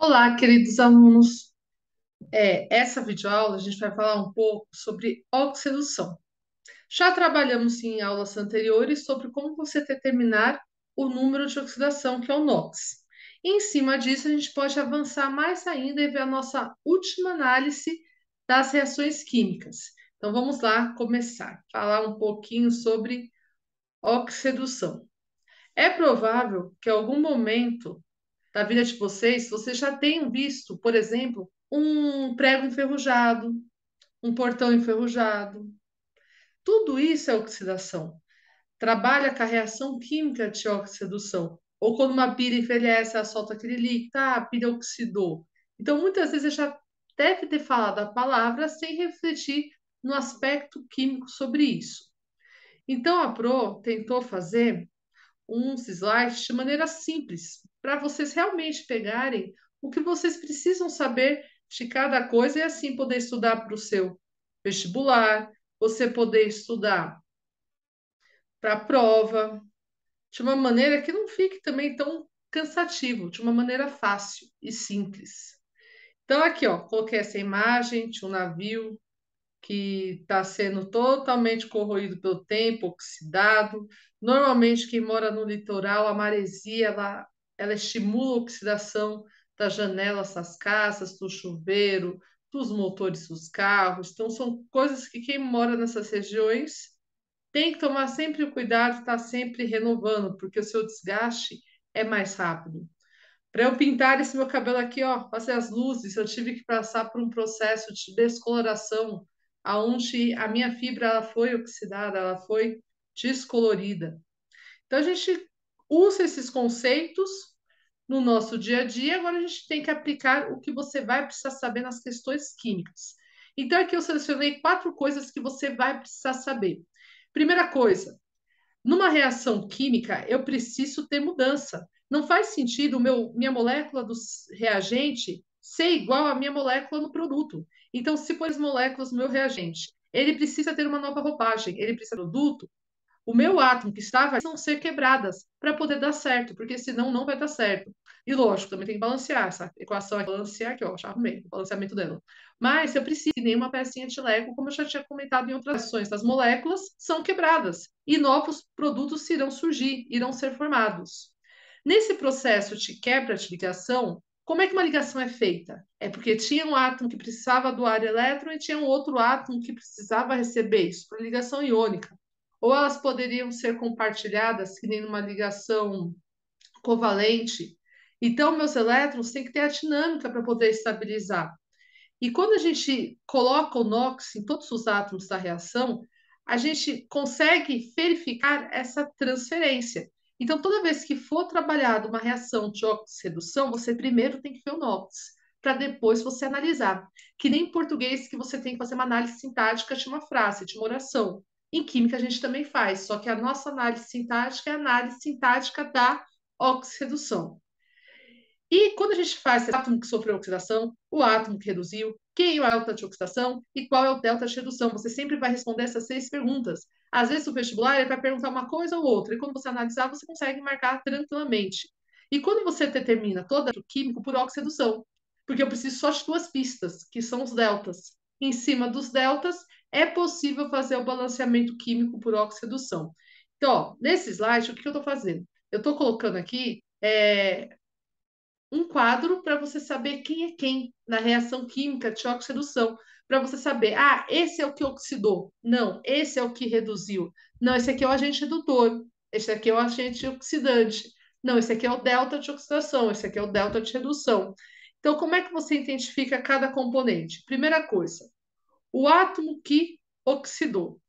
Olá, queridos alunos. Essa videoaula a gente vai falar um pouco sobre oxidação. Já trabalhamos em aulas anteriores sobre como você determinar o número de oxidação, que é o NOx. E em cima disso, a gente pode avançar mais ainda e ver a nossa última análise das reações químicas. Então, vamos lá começar, falar um pouquinho sobre oxidação. É provável que em algum momento da vida de vocês já tenham visto, por exemplo, um prego enferrujado, um portão enferrujado. Tudo isso é oxidação. Trabalha com a reação química de oxidação. Ou quando uma pilha envelhece, ela solta aquele líquido, a pilha oxidou. Então, muitas vezes você já deve ter falado a palavra sem refletir no aspecto químico sobre isso. Então, a Pro tentou fazer uns slides de maneira simples, para vocês realmente pegarem o que vocês precisam saber de cada coisa e assim poder estudar para o seu vestibular, você poder estudar para a prova, de uma maneira que não fique também tão cansativo, de uma maneira fácil e simples. Então, aqui, ó, coloquei essa imagem de um navio que está sendo totalmente corroído pelo tempo, oxidado. Normalmente, quem mora no litoral, a maresia, ela estimula a oxidação das janelas das casas, do chuveiro, dos motores dos carros. Então, são coisas que quem mora nessas regiões tem que tomar sempre o cuidado de estar sempre renovando, porque o seu desgaste é mais rápido. Para eu pintar esse meu cabelo aqui, ó, fazer as luzes, eu tive que passar por um processo de descoloração, aonde a minha fibra ela foi oxidada, ela foi descolorida. Então a gente usa esses conceitos no nosso dia a dia, agora a gente tem que aplicar o que você vai precisar saber nas questões químicas. Então aqui eu selecionei 4 coisas que você vai precisar saber. Primeira coisa, numa reação química, eu preciso ter mudança. Não faz sentido minha molécula do reagente ser igual à minha molécula no produto. Então, se for as moléculas no meu reagente, ele precisa ter uma nova roupagem, ele precisa de produto, o meu átomo que estava precisam ser quebradas para poder dar certo, porque senão não vai dar certo. E lógico, também tem que balancear essa equação, aqui, balancear aqui, ó, já arrumei o balanceamento dela. Mas eu preciso de nenhuma pecinha de Lego, como eu já tinha comentado em outras sessões, as moléculas são quebradas e novos produtos irão surgir, irão ser formados. Nesse processo de quebra de ligação, como é que uma ligação é feita? É porque tinha um átomo que precisava doar elétron e tinha um outro átomo que precisava receber isso, por ligação iônica. Ou elas poderiam ser compartilhadas, que nem numa ligação covalente. Então, meus elétrons têm que ter a dinâmica para poder estabilizar. E quando a gente coloca o NOx em todos os átomos da reação, a gente consegue verificar essa transferência. Então, toda vez que for trabalhada uma reação de oxirredução, você primeiro tem que ver o NOx, para depois você analisar. Que nem em português que você tem que fazer uma análise sintática de uma frase, de uma oração. Em química a gente também faz, só que a nossa análise sintática é a análise sintática da oxirredução. E quando a gente faz esse átomo que sofreu oxidação, o átomo que reduziu, quem é o delta de oxidação e qual é o delta de redução, você sempre vai responder essas 6 perguntas. Às vezes o vestibular vai perguntar uma coisa ou outra, e quando você analisar, você consegue marcar tranquilamente. E quando você determina todo o químico por oxidação, porque eu preciso só de 2 pistas, que são os deltas. Em cima dos deltas, é possível fazer o balanceamento químico por oxidação. Então, ó, nesse slide, o que eu estou fazendo? Eu estou colocando aqui um quadro para você saber quem é quem na reação química de oxidação, para você saber, esse é o que oxidou, não, esse é o que reduziu, não, esse aqui é o agente redutor, esse aqui é o agente oxidante, não, esse aqui é o delta de oxidação, esse aqui é o delta de redução. Então, como é que você identifica cada componente? Primeira coisa, o átomo que oxidou.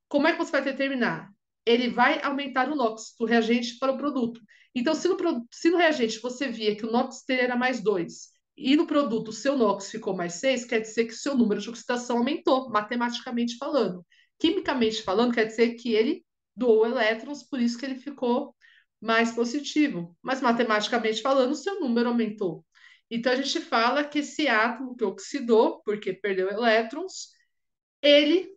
Como é que você vai determinar? Ele vai aumentar o NOx do reagente para o produto. Então, se no reagente você via que o NOx dele era mais 2 e no produto o seu NOx ficou mais 6, quer dizer que o seu número de oxidação aumentou, matematicamente falando. Quimicamente falando, quer dizer que ele doou elétrons, por isso que ele ficou mais positivo. Mas matematicamente falando, o seu número aumentou. Então, a gente fala que esse átomo que oxidou, porque perdeu elétrons, ele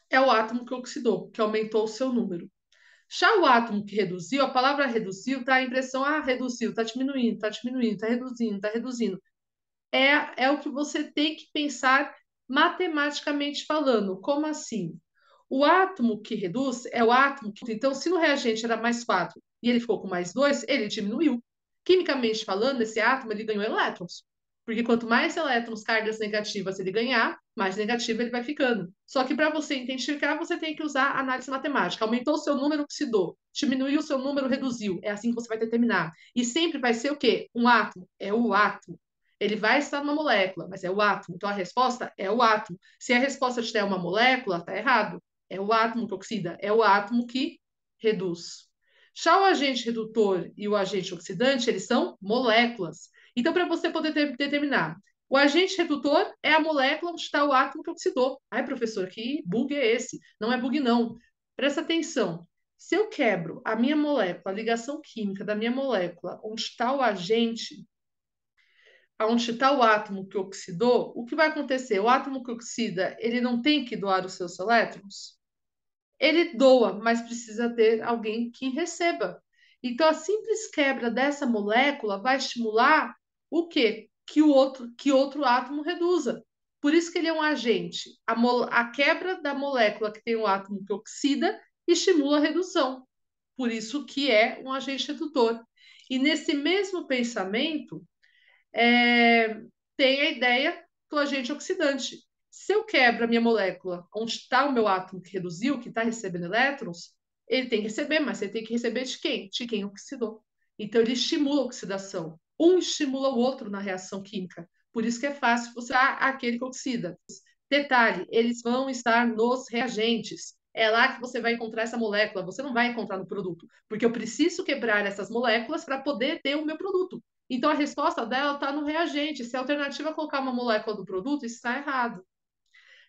é o átomo que oxidou, que aumentou o seu número. Já o átomo que reduziu, a palavra reduziu, tá a impressão, reduziu, tá diminuindo, tá reduzindo, tá reduzindo. É o que você tem que pensar matematicamente falando. Como assim? O átomo que reduz é o átomo que. Então, se no reagente era mais 4 e ele ficou com mais 2, ele diminuiu. Quimicamente falando, esse átomo ele ganhou elétrons. Porque quanto mais elétrons, cargas negativas ele ganhar, mais negativo ele vai ficando. Só que para você identificar, você tem que usar análise matemática. Aumentou o seu número, oxidou. Diminuiu o seu número, reduziu. É assim que você vai determinar. E sempre vai ser o quê? Um átomo. É o átomo. Ele vai estar numa molécula, mas é o átomo. Então a resposta é o átomo. Se a resposta tiver uma molécula, está errado. É o átomo que oxida, é o átomo que reduz. Já o agente redutor e o agente oxidante, eles são moléculas. Então, para você poder determinar, o agente redutor é a molécula onde está o átomo que oxidou. Ai, professor, que bug é esse? Não é bug, não. Presta atenção. Se eu quebro a minha molécula, a ligação química da minha molécula, onde está o agente, onde está o átomo que oxidou, o que vai acontecer? O átomo que oxida, ele não tem que doar os seus elétrons? Ele doa, mas precisa ter alguém que receba. Então, a simples quebra dessa molécula vai estimular o quê? Que outro átomo reduza. Por isso que ele é um agente. A quebra da molécula que tem o átomo que oxida estimula a redução. Por isso que é um agente redutor. E nesse mesmo pensamento, é, tem a ideia do agente oxidante. Se eu quebro a minha molécula, onde está o meu átomo que reduziu, que está recebendo elétrons, ele tem que receber, mas ele tem que receber de quem? De quem oxidou. Então, ele estimula a oxidação. Um estimula o outro na reação química. Por isso que é fácil você usar aquele que oxida. Detalhe, eles vão estar nos reagentes. É lá que você vai encontrar essa molécula. Você não vai encontrar no produto, porque eu preciso quebrar essas moléculas para poder ter o meu produto. Então, a resposta dela está no reagente. Se a alternativa é colocar uma molécula do produto, isso está errado.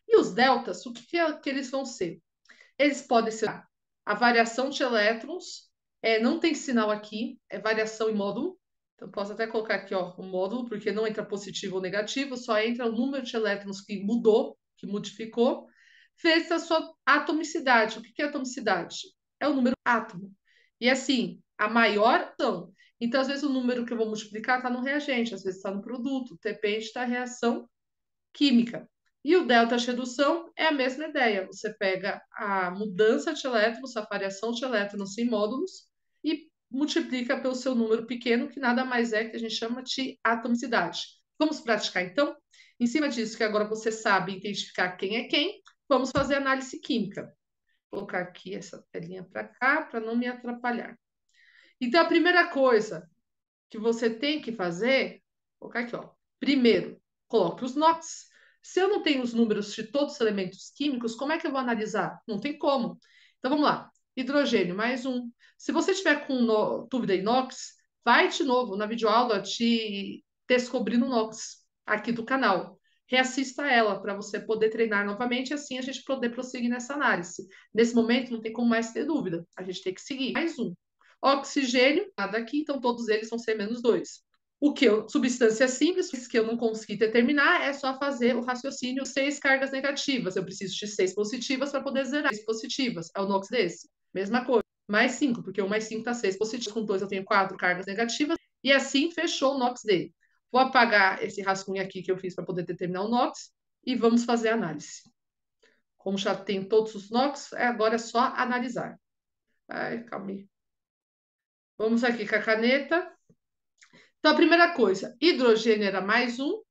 E os deltas, o que eles vão ser? Eles podem ser a variação de elétrons, não tem sinal aqui, é variação em módulo. Então, posso até colocar aqui ó, o módulo, porque não entra positivo ou negativo, só entra o número de elétrons que mudou, que modificou, vezes a sua atomicidade. O que é atomicidade? É o número átomo. E assim, a maior são. Então, às vezes, o número que eu vou multiplicar está no reagente, às vezes está no produto, depende da reação química. E o delta de redução é a mesma ideia. Você pega a mudança de elétrons, a variação de elétrons em módulos e multiplica pelo seu número pequeno, que nada mais é que a gente chama de atomicidade. Vamos praticar então? Em cima disso, que agora você sabe identificar quem é quem, vamos fazer análise química. Vou colocar aqui essa telinha para cá, para não me atrapalhar. Então, a primeira coisa que você tem que fazer, vou colocar aqui, ó. Primeiro, coloque os NOx. Se eu não tenho os números de todos os elementos químicos, como é que eu vou analisar? Não tem como. Então vamos lá. Hidrogênio, mais um. Se você tiver com tubo de inox, vai de novo na videoaula te descobrindo o NOx aqui do canal. Reassista ela para você poder treinar novamente e assim a gente poder prosseguir nessa análise. Nesse momento não tem como mais ter dúvida. A gente tem que seguir. Mais um. Oxigênio, nada aqui, então todos eles vão ser -2. O que substância simples, que eu não consegui determinar, é só fazer o raciocínio 6 cargas negativas. Eu preciso de 6 positivas para poder zerar 6 positivas. É o NOx desse. Mesma coisa. Mais 5, porque o mais 5 está 6 positivos. Com 2 eu tenho 4 cargas negativas. E assim fechou o NOx dele. Vou apagar esse rascunho aqui que eu fiz para poder determinar o NOx e vamos fazer a análise. Como já tem todos os NOx, agora é só analisar. Ai, calma aí. Vamos aqui com a caneta. Então, a primeira coisa, hidrogênio era mais um,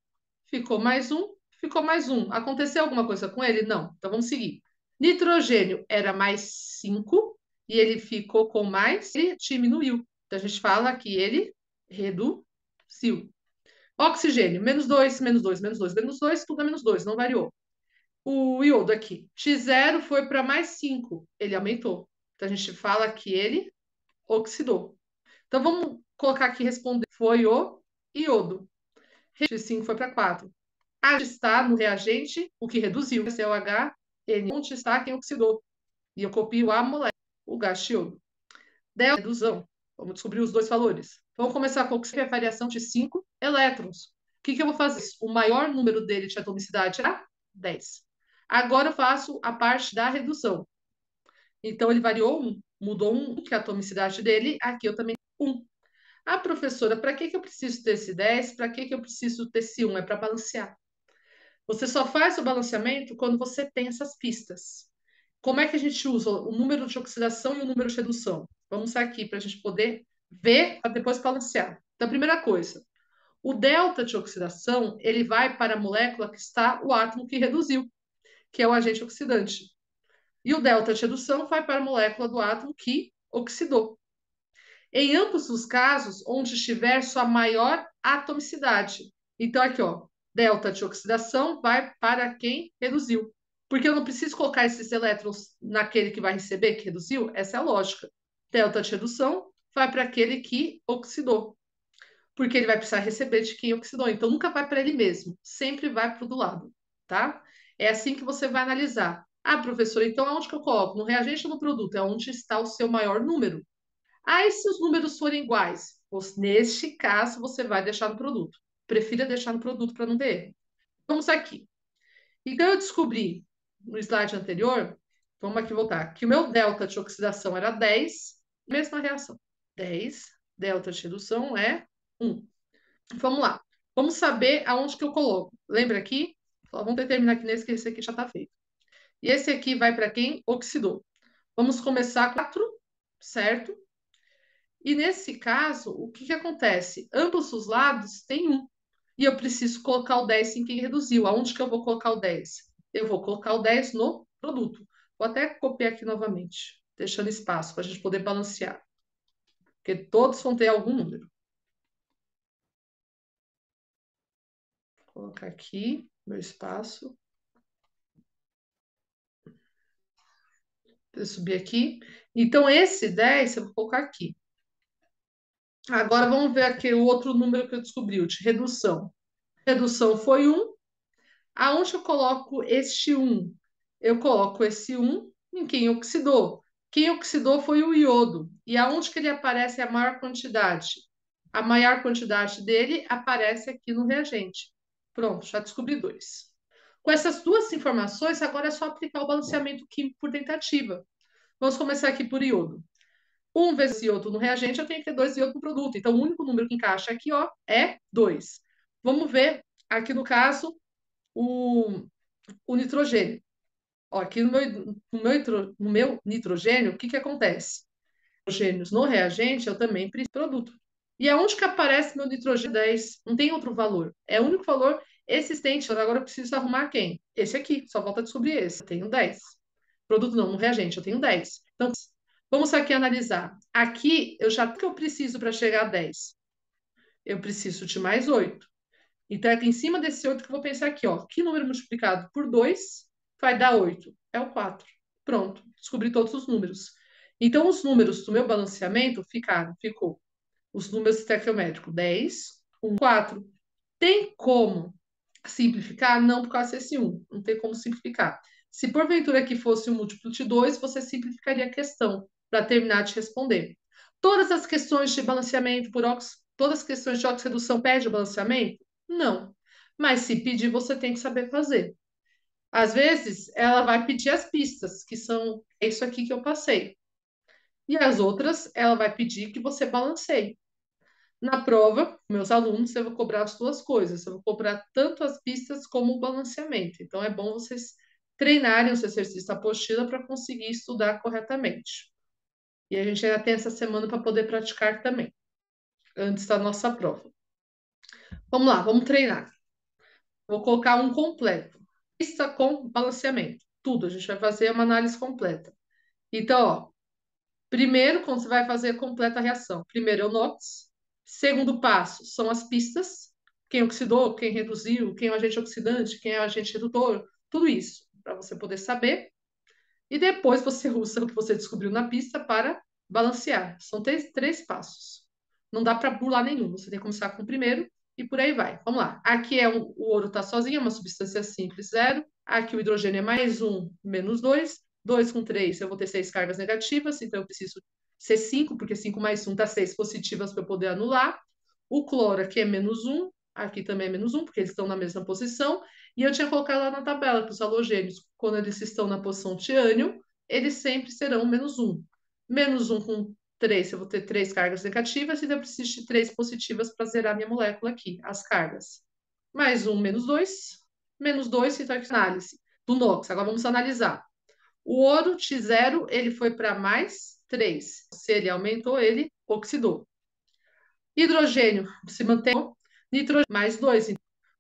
ficou mais um, ficou mais um. Aconteceu alguma coisa com ele? Não. Então, vamos seguir. Nitrogênio era mais 5 e ele ficou com mais, ele diminuiu. Então, a gente fala que ele reduziu. Oxigênio, -2, -2, -2, -2, tudo é -2, não variou. O iodo aqui, X0 foi para mais 5, ele aumentou. Então, a gente fala que ele oxidou. Então, vamos colocar aqui responder. Foi o iodo. X5 foi para 4. A está no reagente, o que reduziu. Esse é o HN. Onde está quem oxidou? E eu copio a molécula, o gás de iodo. Delta, redução. Vamos descobrir os dois valores. Vamos começar com a variação de 5 elétrons. O que eu vou fazer? O maior número dele de atomicidade era 10. Agora eu faço a parte da redução. Então, ele variou 1. Mudou um, que é a atomicidade dele, aqui eu também um. Ah, professora, para que que eu preciso ter esse 10? Para que que eu preciso ter esse 1? É para balancear. Você só faz o balanceamento quando você tem essas pistas. Como é que a gente usa o número de oxidação e o número de redução? Vamos aqui para a gente poder ver para depois balancear. Então, a primeira coisa, o delta de oxidação, ele vai para a molécula que está o átomo que reduziu, que é o agente oxidante. E o delta de redução vai para a molécula do átomo que oxidou. Em ambos os casos, onde estiver sua maior atomicidade. Então, aqui, ó, delta de oxidação vai para quem reduziu. Porque eu não preciso colocar esses elétrons naquele que vai receber, que reduziu? Essa é a lógica. Delta de redução vai para aquele que oxidou. Porque ele vai precisar receber de quem oxidou. Então, nunca vai para ele mesmo. Sempre vai para o do lado, tá? É assim que você vai analisar. Ah, professor, então aonde que eu coloco? No reagente ou no produto? É onde está o seu maior número. Ah, e se os números forem iguais? Neste caso, você vai deixar no produto. Prefira deixar no produto para não ter erro. Vamos aqui. Então, eu descobri no slide anterior, vamos aqui voltar, que o meu delta de oxidação era 10, mesma reação. 10, delta de redução é 1. Vamos lá. Vamos saber aonde que eu coloco. Lembra aqui? Só vamos determinar aqui nesse, que esse aqui já está feito. E esse aqui vai para quem oxidou. Vamos começar com 4, certo? E nesse caso, o que que acontece? Ambos os lados têm 1. E eu preciso colocar o 10 em quem reduziu. Aonde que eu vou colocar o 10? Eu vou colocar o 10 no produto. Vou até copiar aqui novamente, deixando espaço para a gente poder balancear. Porque todos vão ter algum número. Vou colocar aqui meu espaço. Vou subir aqui. Então, esse 10 eu vou colocar aqui. Agora, vamos ver aqui o outro número que eu descobri, o de redução. Redução foi 1. Aonde eu coloco este 1? Eu coloco esse 1 em quem oxidou. Quem oxidou foi o iodo. E aonde que ele aparece a maior quantidade? A maior quantidade dele aparece aqui no reagente. Pronto, já descobri 2. Com essas duas informações, agora é só aplicar o balanceamento químico por tentativa. Vamos começar aqui por iodo. 1 vezes iodo no reagente, eu tenho que ter 2 iodo no produto. Então, o único número que encaixa aqui, ó, é 2. Vamos ver, aqui no caso, o nitrogênio. Ó, aqui no meu nitrogênio, o que que acontece? Nitrogênios no reagente, eu também preciso de produto. E aonde que aparece meu nitrogênio 10? Não tem outro valor. É o único valor existente. Agora eu preciso arrumar quem? Esse aqui. Só volta a descobrir esse. Eu tenho 10. Produto não, no reagente, eu tenho 10. Então, vamos aqui analisar. Aqui, o que eu preciso para chegar a 10? Eu preciso de mais 8. Então, é aqui em cima desse 8 que eu vou pensar aqui, ó. Que número multiplicado por 2 vai dar 8? É o 4. Pronto, descobri todos os números. Então, os números do meu balanceamento ficou os números estequiométricos 10, 1, 4. Tem como simplificar? Não, por causa desse 1. Não tem como simplificar. Se porventura aqui fosse um múltiplo de 2, você simplificaria a questão para terminar de responder. Todas as questões de balanceamento por óxido, todas as questões de oxirredução pedem o balanceamento? Não. Mas se pedir, você tem que saber fazer. Às vezes, ela vai pedir as pistas, que são isso aqui que eu passei. E as outras, ela vai pedir que você balanceie. Na prova, meus alunos, eu vou cobrar as duas coisas. Eu vou cobrar tanto as pistas como o balanceamento. Então, é bom vocês treinarem os exercícios da apostila para conseguir estudar corretamente. E a gente ainda tem essa semana para poder praticar também, antes da nossa prova. Vamos lá, vamos treinar. Vou colocar um completo. Pista com balanceamento. Tudo, a gente vai fazer uma análise completa. Então, ó, primeiro, quando você vai fazer a completa reação, primeiro é o NOx. Segundo passo são as pistas. Quem oxidou, quem reduziu, quem é o agente oxidante, quem é o agente redutor, tudo isso, para você poder saber. E depois você usa o que você descobriu na pista para balancear. São três passos. Não dá para pular nenhum. Você tem que começar com o primeiro e por aí vai. Vamos lá. Aqui é o ouro está sozinho, é uma substância simples, zero. Aqui o hidrogênio é mais um, menos dois. 2 com 3, eu vou ter 6 cargas negativas, então eu preciso ser 5, porque 5 mais 1 dá 6 positivas para eu poder anular. O cloro aqui é menos um, aqui também é menos um, porque eles estão na mesma posição. E eu tinha colocado lá na tabela que os halogênios, quando eles estão na posição tiânio, eles sempre serão menos um. Menos 1 com 3, eu vou ter 3 cargas negativas, então eu preciso de 3 positivas para zerar minha molécula aqui, as cargas. Mais 1, menos 2, então aqui análise do NOx. Agora vamos analisar. O ouro T0, ele foi para mais 3. Se ele aumentou, ele oxidou. Hidrogênio se mantém, nitrogênio mais 2.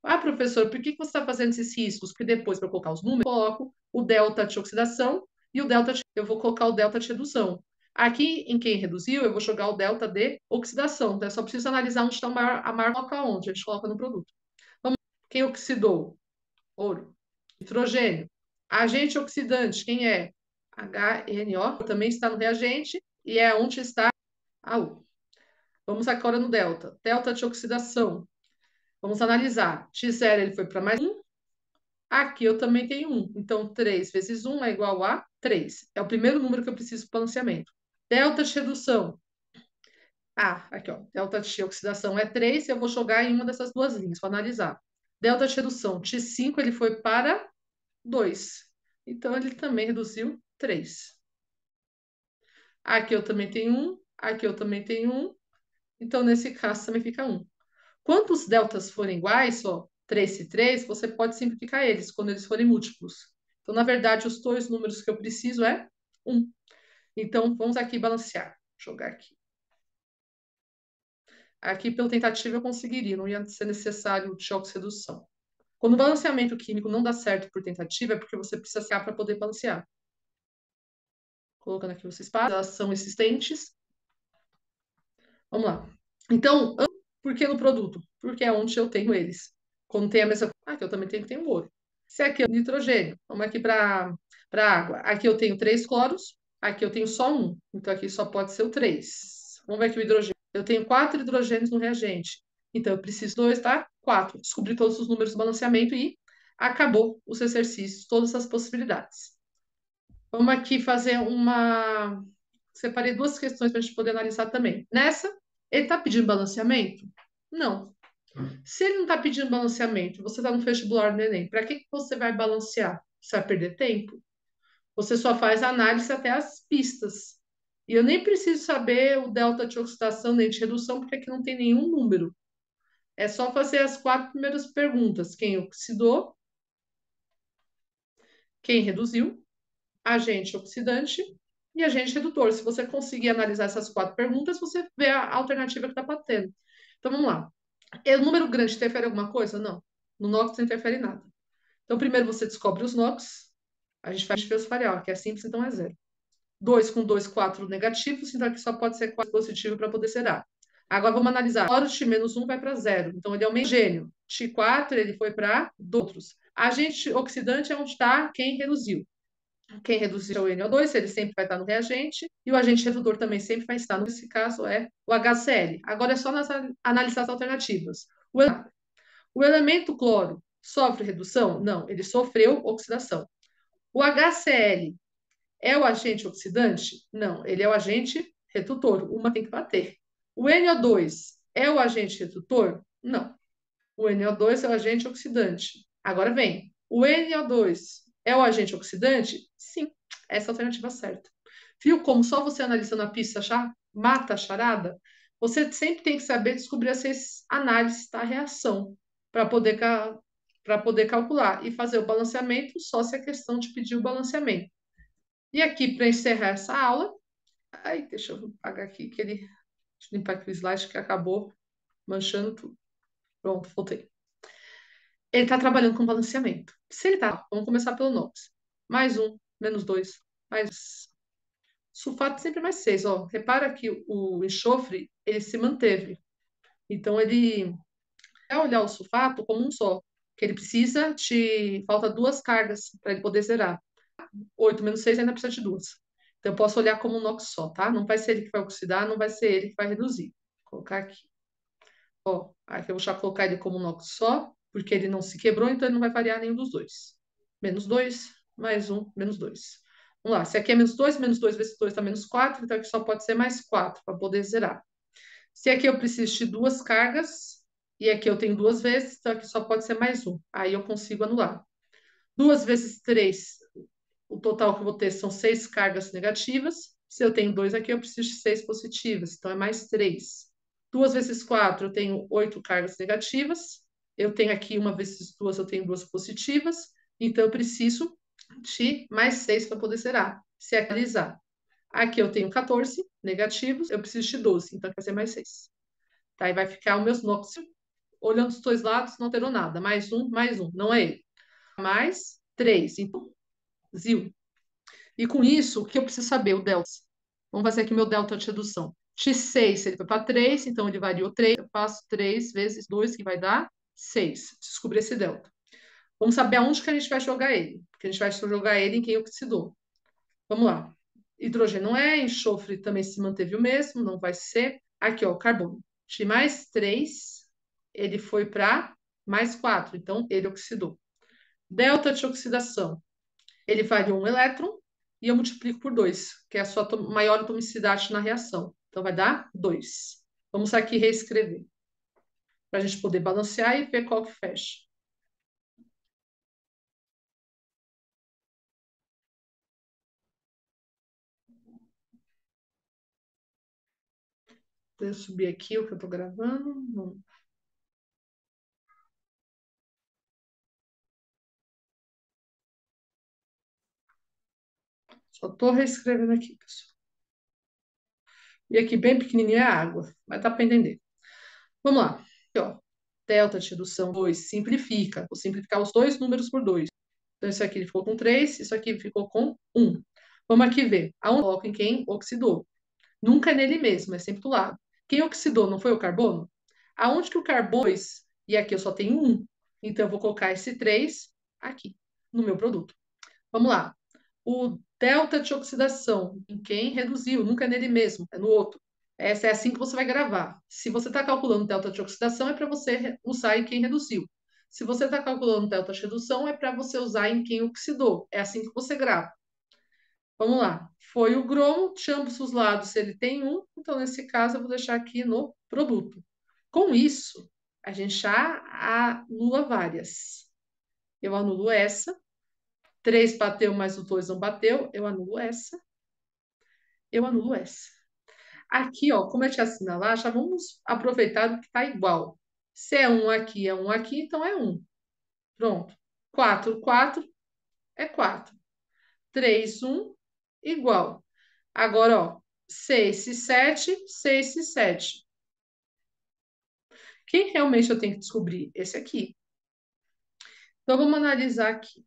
Ah, professor, por que você está fazendo esses riscos? Porque depois, para colocar os números, eu coloco o delta de oxidação e o delta de... Eu vou colocar o delta de redução. Aqui, em quem reduziu, eu vou jogar o delta de oxidação. Então, eu só preciso analisar onde está a maior, coloca onde. A gente coloca no produto. Vamos, quem oxidou? Ouro. Nitrogênio. Agente oxidante, quem é? HNO, também está no reagente e é onde está a U. Vamos agora no delta. Delta de oxidação. Vamos analisar. X0 ele foi para mais 1. Aqui eu também tenho 1. Então, 3 vezes 1 é igual a 3. É o primeiro número que eu preciso para o balanceamento. Delta de redução. Ah, aqui, ó. Delta de oxidação é 3. Eu vou jogar em uma dessas duas linhas para analisar. Delta de redução. X5 ele foi para 2. Então, ele também reduziu 3. Aqui eu também tenho 1. Aqui eu também tenho 1. Então, nesse caso, também fica 1. Quantos deltas forem iguais, ó, 3 e 3, você pode simplificar eles quando eles forem múltiplos. Então, na verdade, os dois números que eu preciso é 1. Então, vamos aqui balancear. Jogar aqui. Aqui, pela tentativa, eu conseguiria, não ia ser necessário de oxi-redução. Quando o balanceamento químico não dá certo por tentativa, é porque você precisa secar para poder balancear. Colocando aqui os espaços, elas são existentes. Vamos lá. Então, por que no produto? Porque é onde eu tenho eles. Quando tem a mesma coisa, aqui eu também tenho ouro. Se aqui é nitrogênio, vamos aqui para água. Aqui eu tenho 3 cloros, aqui eu tenho só um. Então aqui só pode ser o 3. Vamos ver aqui o hidrogênio. Eu tenho 4 hidrogênios no reagente. Então eu preciso 2, tá? 4. Descobri todos os números do balanceamento e acabou os exercícios, todas as possibilidades. Vamos aqui fazer uma. Separei duas questões para a gente poder analisar também. Nessa, ele está pedindo balanceamento? Não. Se ele não está pedindo balanceamento, você está no vestibular do Enem, para que você vai balancear? Você vai perder tempo? Você só faz análise até as pistas. E eu nem preciso saber o delta de oxidação nem de redução, porque aqui não tem nenhum número. É só fazer as 4 primeiras perguntas: quem oxidou, quem reduziu, agente oxidante e agente redutor. Se você conseguir analisar essas 4 perguntas, você vê a alternativa que está batendo. Então vamos lá. O número grande interfere em alguma coisa? Não. No NOx não interfere em nada. Então, primeiro você descobre os NOx. A gente faz variável, que é simples, então é zero. 2 com 2, 4 negativos, então aqui só pode ser 4 positivo para poder zerar. Agora vamos analisar. Agora o T menos 1 vai para zero. Então ele é o gênio. T4 ele foi para outros. Agente oxidante é onde está quem reduziu. Quem reduziu é o NO2, ele sempre vai estar no reagente. E o agente redutor também sempre vai estar. Nesse caso é o HCl. Agora é só analisar as alternativas. O elemento cloro sofre redução? Não, ele sofreu oxidação. O HCl é o agente oxidante? Não, ele é o agente redutor. Uma tem que bater. O NO2 é o agente redutor? Não. O NO2 é o agente oxidante. Agora vem. O NO2 é o agente oxidante? Sim, essa é a alternativa certa. Viu como só você analisando a pista já mata a charada? Você sempre tem que saber descobrir essas análises da reação para poder calcular e fazer o balanceamento só se é questão de pedir o balanceamento. E aqui, para encerrar essa aula, ai, deixa eu apagar aqui, deixa eu limpar aqui o slide que acabou manchando tudo. Pronto, voltei. Ele está trabalhando com balanceamento. Se ele está, vamos começar pelo NOx. Mais 1, menos 2, mais... Sulfato sempre mais 6, ó. Repara que o enxofre, ele se manteve. Então, ele é olhar o sulfato como um só, que ele precisa de... Falta 2 cargas para ele poder zerar. 8 menos 6 ainda precisa de 2. Então, eu posso olhar como um NOx só, tá? Não vai ser ele que vai oxidar, não vai ser ele que vai reduzir. Vou colocar aqui. Ó, aqui eu vou já colocar ele como um NOx só, porque ele não se quebrou, então ele não vai variar nenhum dos dois. Menos 2, mais 1, menos 2. Vamos lá, se aqui é menos 2 vezes 2 dá menos 4, então aqui só pode ser mais 4 para poder zerar. Se aqui eu preciso de 2 cargas, e aqui eu tenho 2 vezes, então aqui só pode ser mais 1. Aí eu consigo anular. 2 vezes 3, o total que eu vou ter são 6 cargas negativas. Se eu tenho 2 aqui, eu preciso de 6 positivas, então é mais 3. 2 vezes 4, eu tenho 8 cargas negativas. Eu tenho aqui 1 vezes 2, eu tenho 2 positivas. Então, eu preciso de mais 6 para poder zerar, se equalizar. Aqui eu tenho 14 negativos, eu preciso de 12, então vai ser mais 6. Tá? E vai ficar o meu nóxio, olhando os dois lados, não terão nada. Mais um, não é ele. Mais 3, então, zil. E com isso, o que eu preciso saber? O delta. Vamos fazer aqui meu delta de redução. X6, ele foi para 3, então ele variou 3. Eu faço 3 vezes 2, que vai dar 6. Descobrir esse delta. Vamos saber aonde que a gente vai jogar ele. Porque a gente vai jogar ele em quem oxidou. Vamos lá. Hidrogênio não é, enxofre também se manteve o mesmo, não vai ser. Aqui, ó, o carbono. De mais 3, ele foi para mais 4, então ele oxidou. Delta de oxidação. Ele variou um elétron e eu multiplico por 2, que é a sua maior atomicidade na reação. Então vai dar 2. Vamos aqui reescrever, para a gente poder balancear e ver qual que fecha. Deixa eu subir aqui o que eu estou gravando. Não. Só estou reescrevendo aqui, pessoal. E aqui bem pequenininho é a água, mas dá para entender. Vamos lá. Aqui, ó. Delta de redução 2 simplifica. Vou simplificar os dois números por 2. Então, isso aqui ficou com 3, isso aqui ficou com 1. Vamos aqui ver. Aonde coloco em quem oxidou? Nunca é nele mesmo, é sempre do lado. Quem oxidou não foi o carbono? Aonde que o carbono, e aqui eu só tenho 1, então eu vou colocar esse 3 aqui, no meu produto. Vamos lá. O delta de oxidação, em quem reduziu, nunca é nele mesmo, é no outro. Essa é assim que você vai gravar. Se você está calculando delta de oxidação, é para você usar em quem reduziu. Se você está calculando delta de redução, é para você usar em quem oxidou. É assim que você grava. Vamos lá. Foi o gromo, de ambos os lados ele tem 1, então nesse caso eu vou deixar aqui no produto. Com isso, a gente já anula várias. Eu anulo essa. 3 bateu, mas o 2 não bateu. Eu anulo essa. Eu anulo essa. Aqui, ó, como eu te assinalar, já vamos aproveitar do que está igual. Se é um aqui, então é 1. Pronto. 4, 4 é 4. 3, 1, igual. Agora, ó, 6 e 7, 6 e 7. Quem realmente eu tenho que descobrir? Esse aqui. Então, vamos analisar aqui.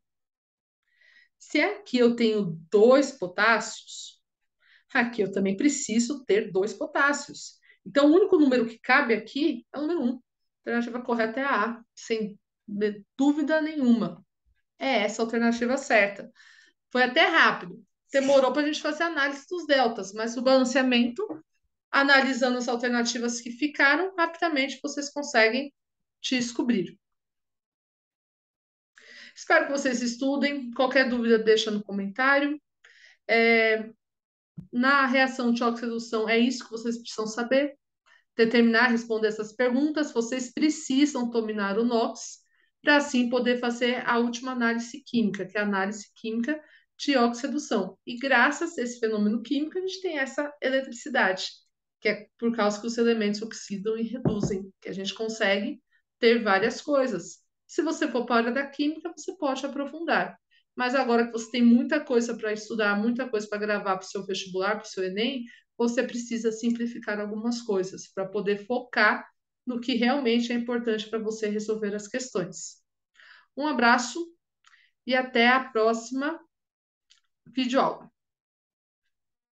Se aqui eu tenho 2 potássios, aqui eu também preciso ter 2 potássios. Então, o único número que cabe aqui é o número 1. A alternativa correta é a A, sem dúvida nenhuma. É essa a alternativa certa. Foi até rápido. Demorou para a gente fazer a análise dos deltas, mas o balanceamento, analisando as alternativas que ficaram, rapidamente vocês conseguem descobrir. Espero que vocês estudem. Qualquer dúvida, deixa no comentário. Na reação de oxidação, é isso que vocês precisam saber. Determinar, responder essas perguntas. Vocês precisam dominar o NOx para assim poder fazer a última análise química, que é a análise química de oxidação. E graças a esse fenômeno químico, a gente tem essa eletricidade, que é por causa que os elementos oxidam e reduzem, que a gente consegue ter várias coisas. Se você for para a área da química, você pode aprofundar. Mas agora que você tem muita coisa para estudar, muita coisa para gravar para o seu vestibular, para o seu Enem, você precisa simplificar algumas coisas para poder focar no que realmente é importante para você resolver as questões. Um abraço e até a próxima videoaula.